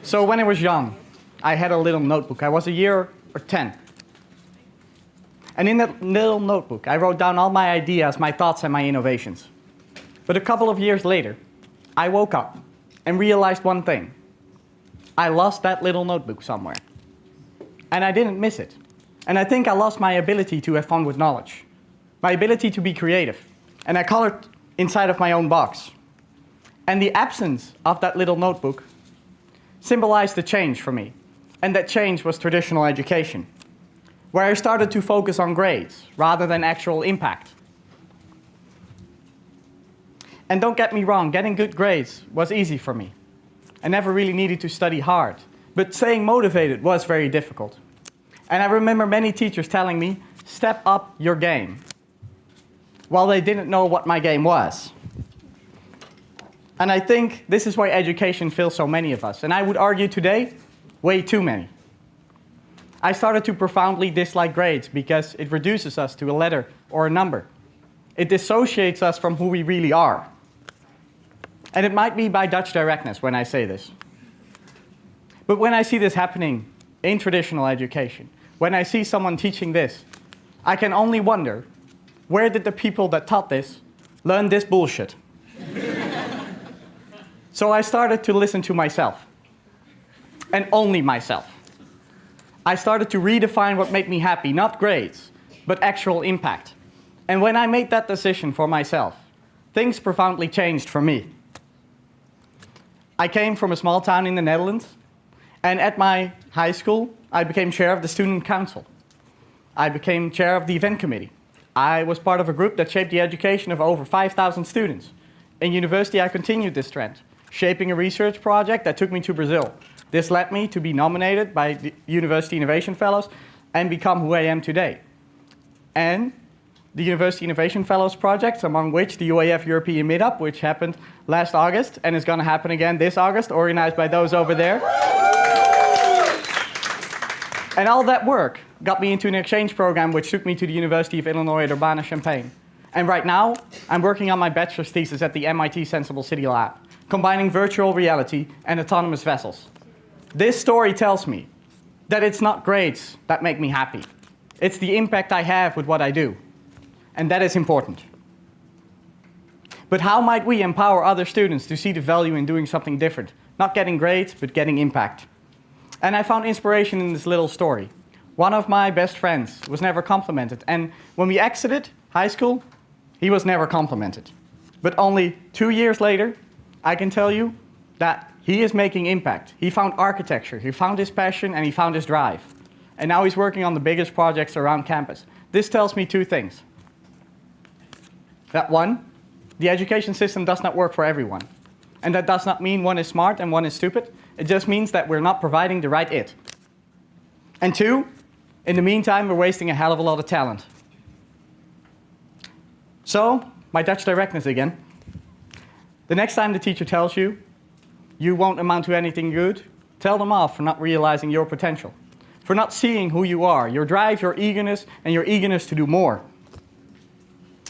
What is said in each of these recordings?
So when I was young, I had a little notebook. I was a year or 10. And in that little notebook, I wrote down all my ideas, my thoughts, and my innovations. But a couple of years later, I woke up and realized one thing. I lost that little notebook somewhere. And I didn't miss it. And I think I lost my ability to have fun with knowledge, my ability to be creative. And I colored inside of my own box. And the absence of that little notebook symbolized the change for me. And that change was traditional education, where I started to focus on grades rather than actual impact. And don't get me wrong, getting good grades was easy for me. I never really needed to study hard, but staying motivated was very difficult. And I remember many teachers telling me, step up your game, while they didn't know what my game was. And I think this is why education fails so many of us. And I would argue today, way too many. I started to profoundly dislike grades because it reduces us to a letter or a number. It dissociates us from who we really are. And it might be by Dutch directness when I say this. But when I see this happening in traditional education, when I see someone teaching this, I can only wonder, where did the people that taught this learn this bullshit? So I started to listen to myself, and only myself. I started to redefine what made me happy, not grades, but actual impact. And when I made that decision for myself, things profoundly changed for me. I came from a small town in the Netherlands, and at my high school, I became chair of the student council. I became chair of the event committee. I was part of a group that shaped the education of over 5,000 students. In university, I continued this trend, shaping a research project that took me to Brazil. This led me to be nominated by the University Innovation Fellows and become who I am today. And the University Innovation Fellows projects, among which the UIF European Meetup, which happened last August and is going to happen again this August, organized by those over there. And all that work got me into an exchange program which took me to the University of Illinois at Urbana-Champaign. And right now, I'm working on my bachelor's thesis at the MIT Sensible City Lab, combining virtual reality and autonomous vessels. This story tells me that it's not grades that make me happy. It's the impact I have with what I do. And that is important. But how might we empower other students to see the value in doing something different? Not getting grades, but getting impact. And I found inspiration in this little story. One of my best friends was never complimented. And when we exited high school, he was never complimented. But only 2 years later, I can tell you that he is making impact. He found architecture, he found his passion, and he found his drive. And now he's working on the biggest projects around campus. This tells me two things. That one, the education system does not work for everyone. And that does not mean one is smart and one is stupid. It just means that we're not providing the right it. And two, in the meantime, we're wasting a hell of a lot of talent. So, my Dutch directness again. The next time the teacher tells you, you won't amount to anything good, tell them off for not realizing your potential, for not seeing who you are, your drive, your eagerness, and your eagerness to do more.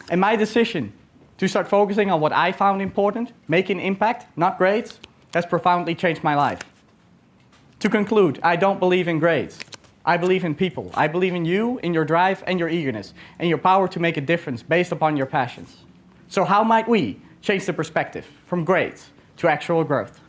And my decision to start focusing on what I found important, making impact, not grades, has profoundly changed my life. To conclude, I don't believe in grades. I believe in people. I believe in you, in your drive and your eagerness, and your power to make a difference based upon your passions. So how might we change the perspective from grades to actual growth?